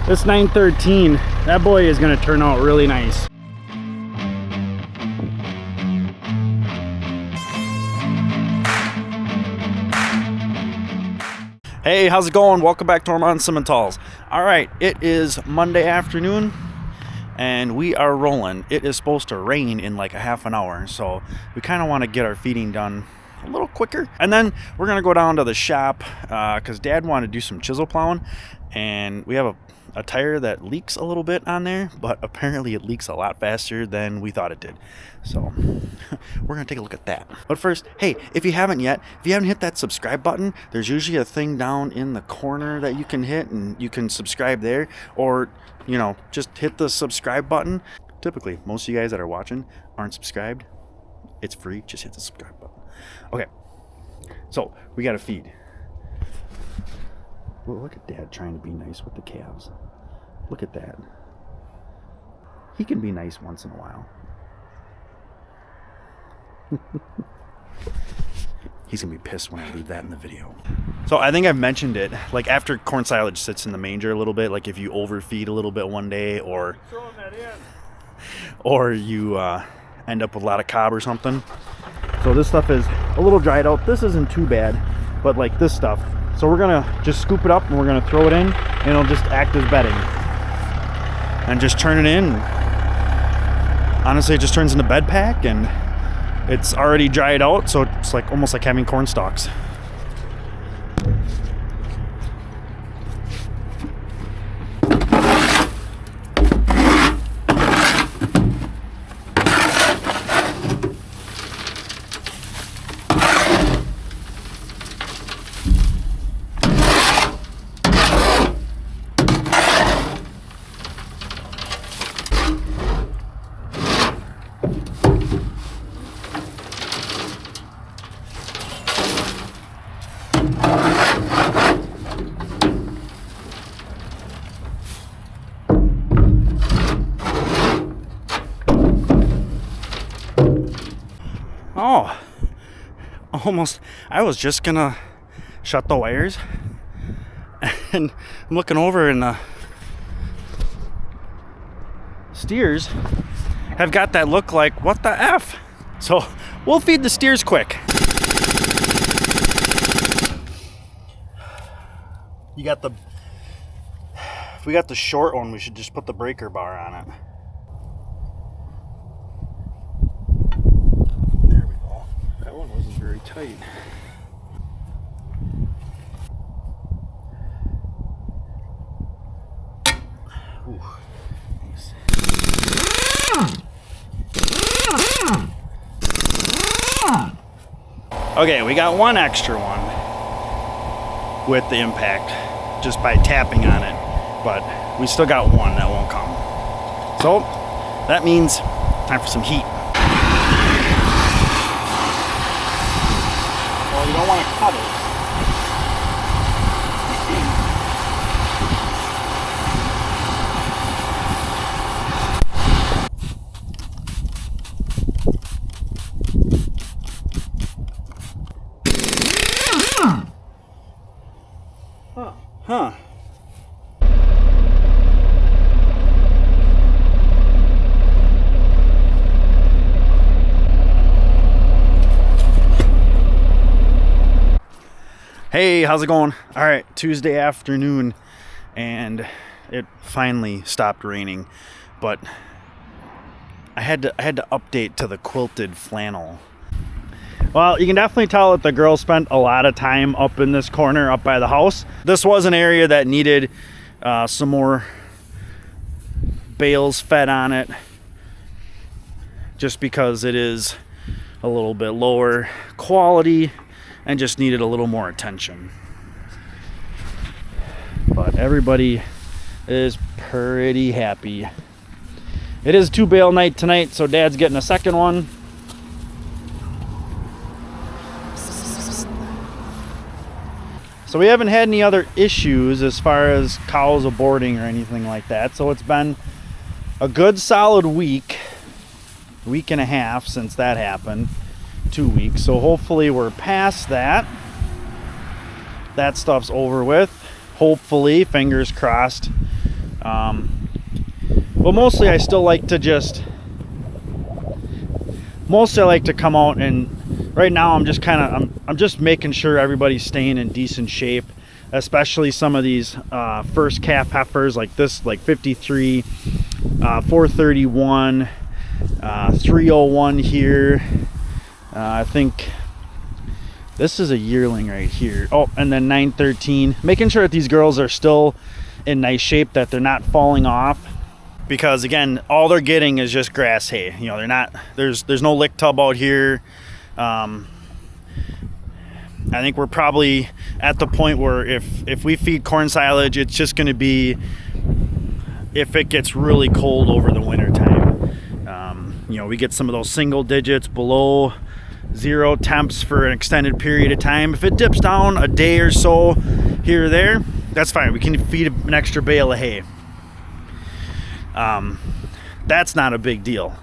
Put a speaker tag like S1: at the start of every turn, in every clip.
S1: This 913, that boy is gonna turn out really nice. Hey, how's it going? Welcome back to Ohrmundt Simmentals. All right, it is Monday afternoon and we are rolling. It is supposed to rain in like a half an hour, so we kind of want to get our feeding done a little quicker. And then we're gonna go down to the shop because Dad wanted to do some chisel plowing, and we have a tire that leaks a little bit on there, but apparently it leaks a lot faster than we thought it did. So we're gonna take a look at that. But first, hey, if you haven't hit that subscribe button, there's usually a thing down in the corner that you can hit, and you can subscribe there, or you know, just hit the subscribe button. Typically, most of you guys that are watching aren't subscribed. It's free, just hit the subscribe button. Okay, so we gotta feed. Well, look at Dad trying to be nice with the calves. Look at that. He can be nice once in a while. He's gonna be pissed when I leave that in the video. So I think I've mentioned it, like after corn silage sits in the manger a little bit, like if you overfeed a little bit one day, or you end up with a lot of cob or something. So this stuff is a little dried out. This isn't too bad, but like this stuff. So we're gonna just scoop it up and we're gonna throw it in, and it'll just act as bedding. And just turn it in. Honestly, it just turns into bed pack, and it's already dried out, so it's like almost like having corn stalks. Oh, almost. I was just gonna shut the wires, and I'm looking over, and the steers have got that look like, what the F? So we'll feed the steers quick. You got the, if we got the short one, we should just put the breaker bar on it. Very tight. Ooh, nice. Okay, we got one extra one with the impact just by tapping on it, but we still got one that won't come. So that means time for some heat. You don't want to cut it. Huh. Hey, how's it going? All right, Tuesday afternoon, and it finally stopped raining, but I had to update to the quilted flannel. Well, you can definitely tell that the girls spent a lot of time up in this corner up by the house. This was an area that needed some more bales fed on it, just because it is a little bit lower quality and just needed a little more attention. But everybody is pretty happy. It is 2 bale night tonight, so Dad's getting a second one. So we haven't had any other issues as far as cows aborting or anything like that. So it's been a good solid week and a half since that happened. 2 weeks. So hopefully we're past that. That stuff's over with. Hopefully, fingers crossed, But mostly I still like to come out, and right now I'm just making sure everybody's staying in decent shape, especially some of these first calf heifers like this, like 53, 431, 301 here. I think this is a yearling right here. Oh, and then 913. Making sure that these girls are still in nice shape, that they're not falling off. Because again, all they're getting is just grass hay. You know, they're not, there's no lick tub out here. I think we're probably at the point where if we feed corn silage, it's just going to be if it gets really cold over the winter time. You know, we get some of those single digits below 0 temps for an extended period of time. If it dips down a day or so here or there, that's fine. We can feed an extra bale of hay. That's not a big deal.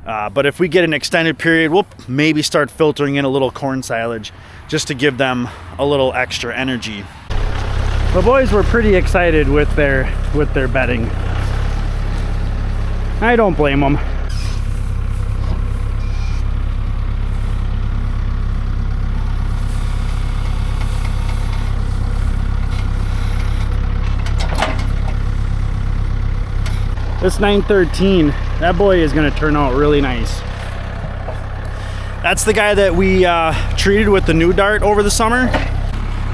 S1: But if we get an extended period, we'll maybe start filtering in a little corn silage just to give them a little extra energy. The boys were pretty excited with their bedding. I don't blame them. This 913, that boy is going to turn out really nice. That's the guy that we treated with the new dart over the summer.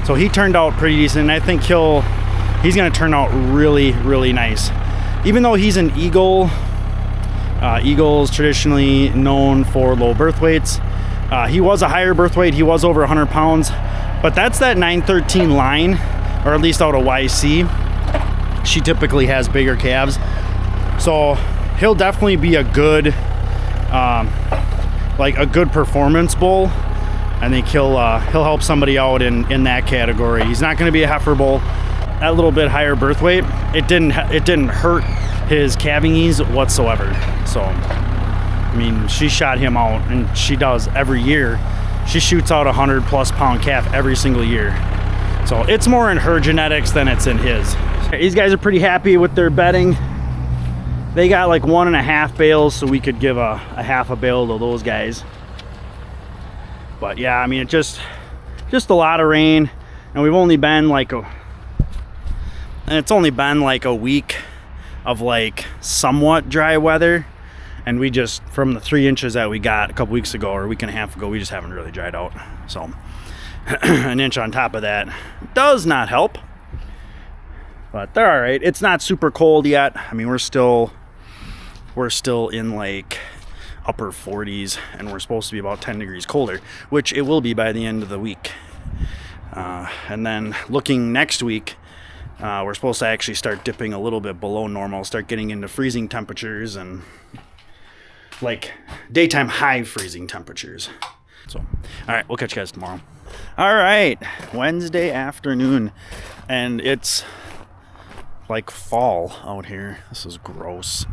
S1: So he turned out pretty decent, and I think he's going to turn out really, really nice. Even though he's an eagle, eagles traditionally known for low birth weights. He was a higher birth weight. He was over 100 pounds, but that's that 913 line, or at least out of YC. She typically has bigger calves. So he'll definitely be a good, like a good performance bull. I think he'll help somebody out in that category. He's not going to be a heifer bull. That little bit higher birth weight, it didn't hurt his calving ease whatsoever. So, I mean, she shot him out, and she does every year. She shoots out 100+ pound calf every single year. So it's more in her genetics than it's in his. These guys are pretty happy with their bedding. They got like 1.5 bales, so we could give a half a bale to those guys. But yeah, I mean, it just a lot of rain, and we've only been it's only been like a week of like somewhat dry weather, and we just, from the 3 inches that we got a couple weeks ago or a week and a half ago, we just haven't really dried out. So an inch on top of that does not help, but they're all right. It's not super cold yet. I mean, we're still in like upper 40s, and we're supposed to be about 10 degrees colder, which it will be by the end of the week. And then looking next week, we're supposed to actually start dipping a little bit below normal, start getting into freezing temperatures, and like daytime high freezing temperatures. So, all right, we'll catch you guys tomorrow. All right, Wednesday afternoon, and it's like fall out here. This is gross.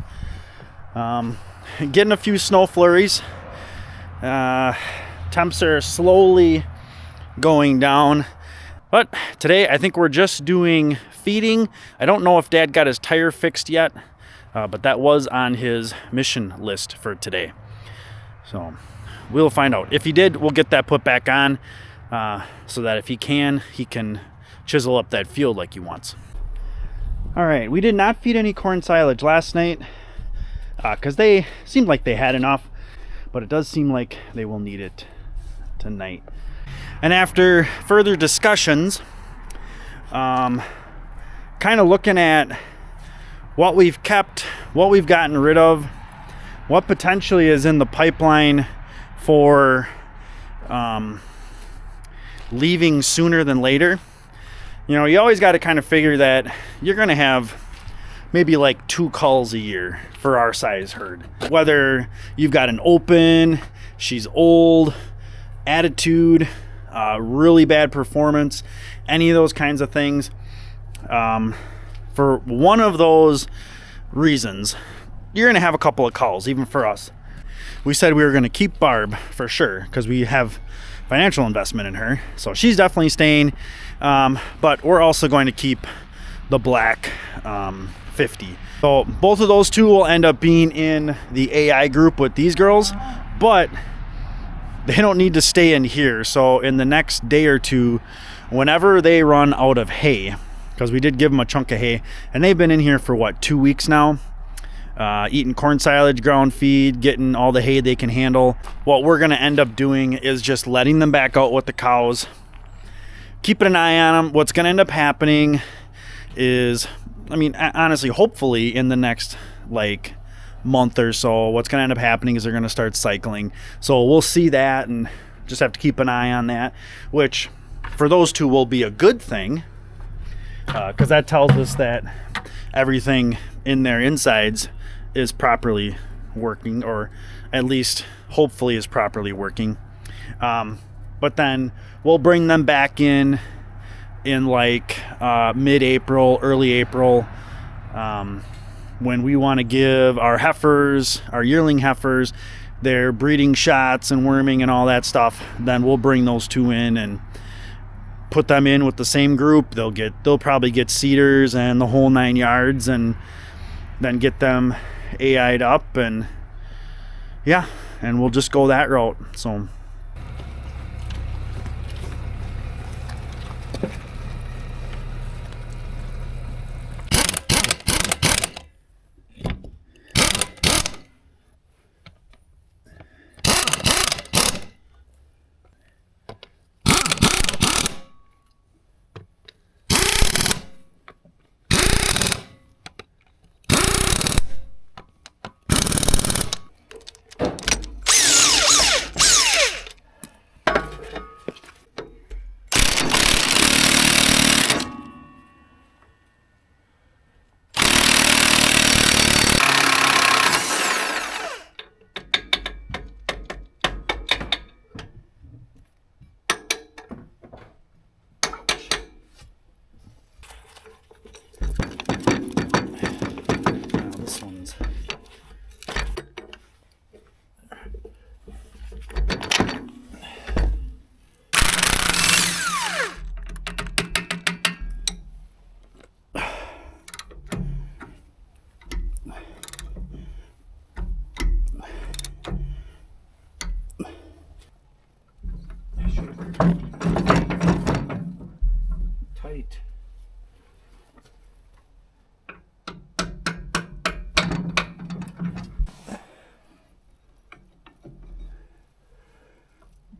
S1: Getting a few snow flurries. Temps are slowly going down, but today I think we're just doing feeding. I don't know if Dad got his tire fixed yet, but that was on his mission list for today. So we'll find out. If he did, we'll get that put back on, so that if he can chisel up that field like he wants. All right, we did not feed any corn silage last night, because they seemed like they had enough, but it does seem like they will need it tonight. And after further discussions, kind of looking at what we've kept, what we've gotten rid of, what potentially is in the pipeline for leaving sooner than later. You know, you always got to kind of figure that you're going to have maybe like 2 culls a year for our size herd. Whether you've got an open, she's old, attitude, really bad performance, any of those kinds of things. For one of those reasons, you're going to have a couple of culls, even for us. We said we were going to keep Barb for sure, because we have financial investment in her. So she's definitely staying. But we're also going to keep the black 50. So both of those two will end up being in the AI group with these girls, but they don't need to stay in here. So in the next day or two, whenever they run out of hay, because we did give them a chunk of hay, and they've been in here for what, 2 weeks now, eating corn silage, ground feed, getting all the hay they can handle. What we're going to end up doing is just letting them back out with the cows, keeping an eye on them. What's going to end up happening is, I mean, honestly, hopefully in the next like month or so, what's going to end up happening is they're going to start cycling. So we'll see that and just have to keep an eye on that, which for those two will be a good thing, because that tells us that everything in their insides is properly working, or at least hopefully is properly working. But then we'll bring them back in like mid-April, early April, when we want to give our heifers, our yearling heifers, their breeding shots and worming and all that stuff. Then we'll bring those two in and put them in with the same group. They'll probably get cedars and the whole 9 yards, and then get them AI'd up, and yeah, and we'll just go that route. So tight.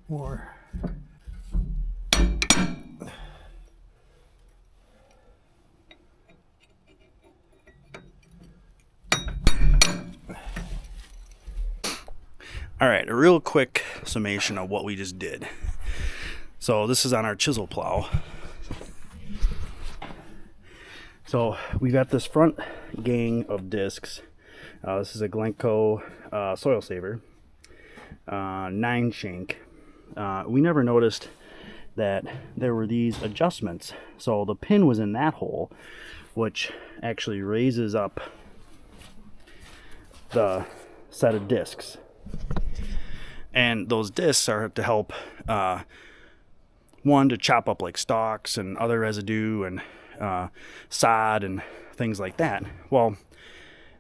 S1: More. All right, a real quick summation of what we just did. So this is on our chisel plow. So we got this front gang of discs. This is a Glencoe soil saver, 9 shank. We never noticed that there were these adjustments. So the pin was in that hole, which actually raises up the set of discs. And those discs are to help, one, to chop up like stalks and other residue and sod and things like that. Well,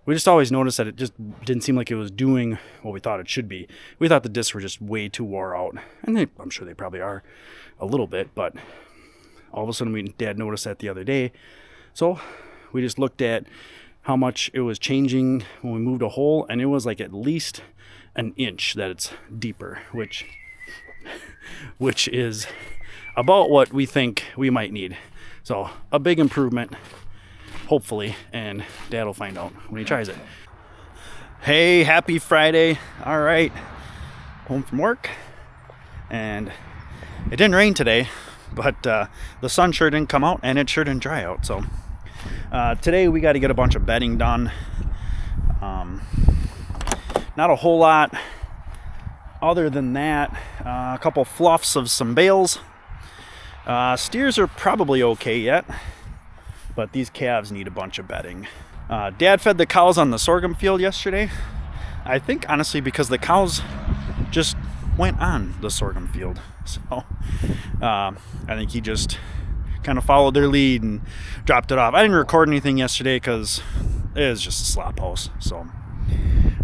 S1: we just always noticed that it just didn't seem like it was doing what we thought it should be. We thought the discs were just way too wore out. And I'm sure they probably are a little bit, but all of a sudden Dad noticed that the other day. So we just looked at how much it was changing when we moved a hole, and it was like at least an inch that it's deeper, which is about what we think we might need. So a big improvement, hopefully, and Dad will find out when he tries it. Hey, happy Friday. All right, home from work, and it didn't rain today, but the sun sure didn't come out, and it sure didn't dry out. So today we got to get a bunch of bedding done. Not a whole lot other than that. A couple fluffs of some bales. Steers are probably okay yet, but these calves need a bunch of bedding. Dad fed the cows on the sorghum field yesterday. I think honestly because the cows just went on the sorghum field. So I think he just kind of followed their lead and dropped it off. I didn't record anything yesterday because it was just a slop house, so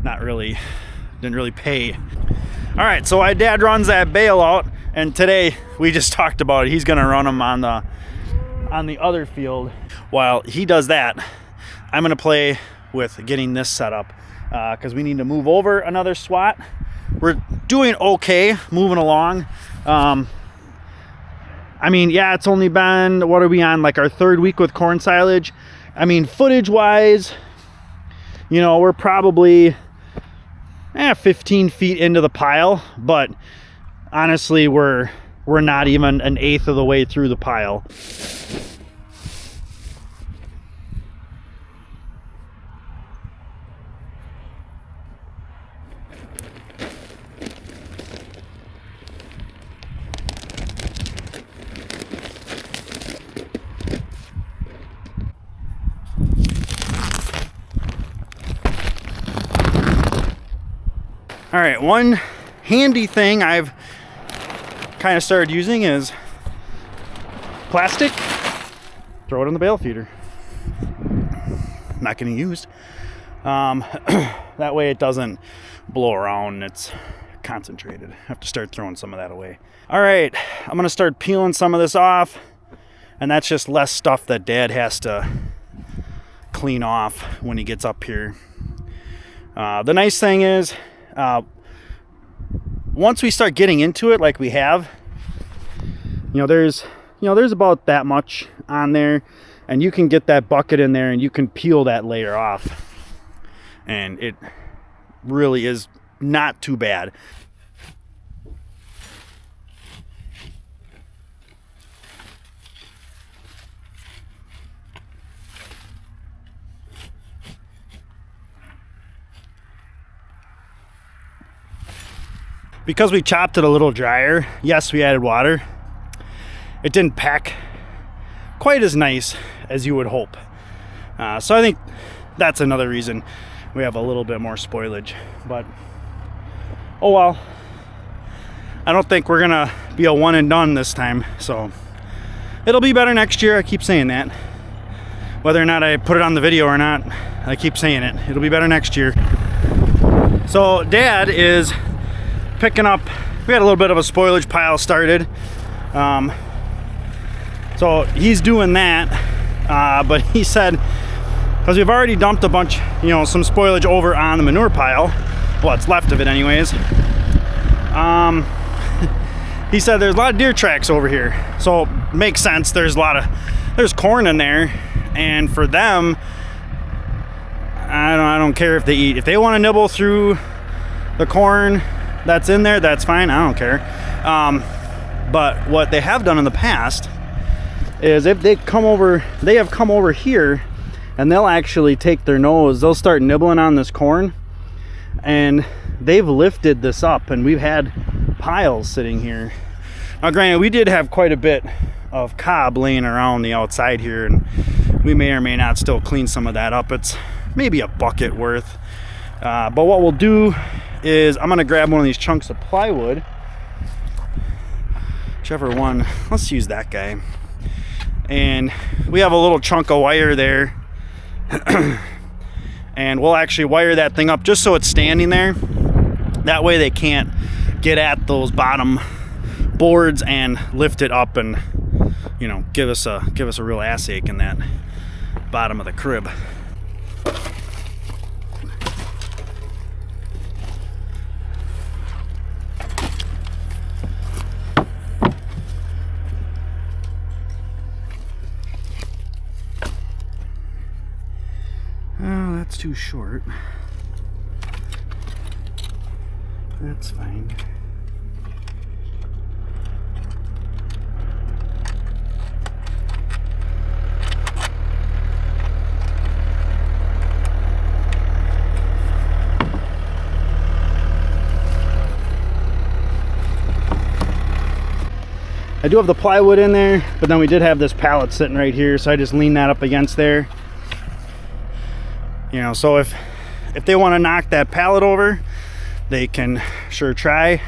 S1: didn't really pay. All right, so my dad runs that bailout, and today we just talked about it. He's gonna run them on the other field. While he does that, I'm gonna play with getting this set up because we need to move over another swat. We're doing okay, moving along. I mean, yeah, it's only been, what are we on, like our third week with corn silage. I mean, footage wise, you know, we're probably 15 feet into the pile, but honestly, we're not even an eighth of the way through the pile. All right, one handy thing I've kind of started using is plastic. Throw it in the bale feeder. Not getting used. That way it doesn't blow around. It's concentrated. I have to start throwing some of that away. All right, I'm gonna start peeling some of this off, and that's just less stuff that Dad has to clean off when he gets up here. The nice thing is, once we start getting into it like we have, there's about that much on there, and you can get that bucket in there and you can peel that layer off, and it really is not too bad. Because we chopped it a little drier, yes, we added water. It didn't pack quite as nice as you would hope. So I think that's another reason we have a little bit more spoilage. But, oh well. I don't think we're gonna be a one and done this time. So it'll be better next year, I keep saying that. Whether or not I put it on the video or not, I keep saying it. It'll be better next year. So Dad is picking up, we had a little bit of a spoilage pile started, so he's doing that, but he said, because we've already dumped a bunch, some spoilage over on the manure pile, what's left of it anyways, he said there's a lot of deer tracks over here, so makes sense. There's corn in there, and for them, I don't care if they eat. If they want to nibble through the corn that's in there, that's fine, I don't care. But what they have done in the past is if they have come over here, and they'll actually take their nose, they'll start nibbling on this corn, and they've lifted this up, and we've had piles sitting here. Now granted, we did have quite a bit of cob laying around the outside here, and we may or may not still clean some of that up. It's maybe a bucket worth. But what we'll do is I'm gonna grab one of these chunks of plywood, whichever one, let's use that guy, and we have a little chunk of wire there, and we'll actually wire that thing up just so it's standing there. That way they can't get at those bottom boards and lift it up and give us a real ass ache in that bottom of the crib. Oh, that's too short. That's fine. I do have the plywood in there, but then we did have this pallet sitting right here, so I just leaned that up against there. So if they want to knock that pallet over, they can sure try.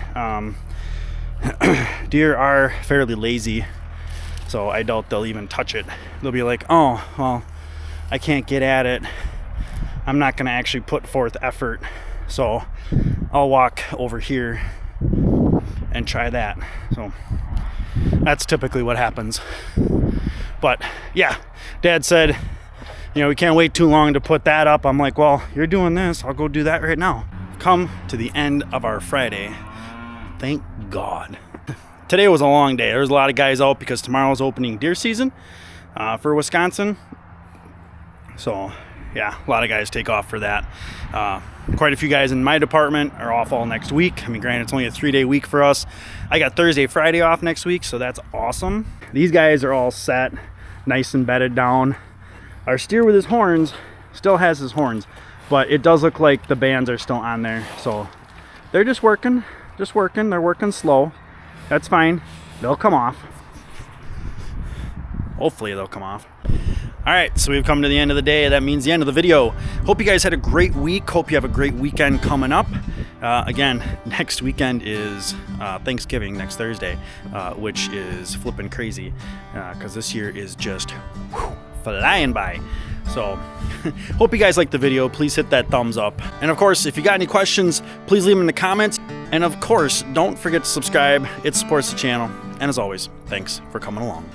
S1: Deer are fairly lazy So I doubt they'll even touch it. They'll be like, oh, well, I can't get at it. I'm not gonna actually put forth effort. So I'll walk over here and try that. So that's typically what happens. But yeah, Dad said, you know, we can't wait too long to put that up. I'm like, well, you're doing this, I'll go do that right now. Come to the end of our Friday. Thank God. Today was a long day. There was a lot of guys out because tomorrow's opening deer season for Wisconsin. So yeah, a lot of guys take off for that. Quite a few guys in my department are off all next week. I mean, granted, it's only a 3-day week for us. I got Thursday, Friday off next week, so that's awesome. These guys are all set, nice and bedded down. Our steer with his horns still has his horns, but it does look like the bands are still on there. So they're just working. They're working slow. That's fine. They'll come off. Hopefully they'll come off. All right, so we've come to the end of the day. That means the end of the video. Hope you guys had a great week. Hope you have a great weekend coming up. Again, next weekend is Thanksgiving, next Thursday, which is flipping crazy because this year is just flying by. So hope you guys liked the video. Please hit that thumbs up. And of course, if you got any questions, please leave them in the comments. And of course, don't forget to subscribe. It supports the channel. And as always, thanks for coming along.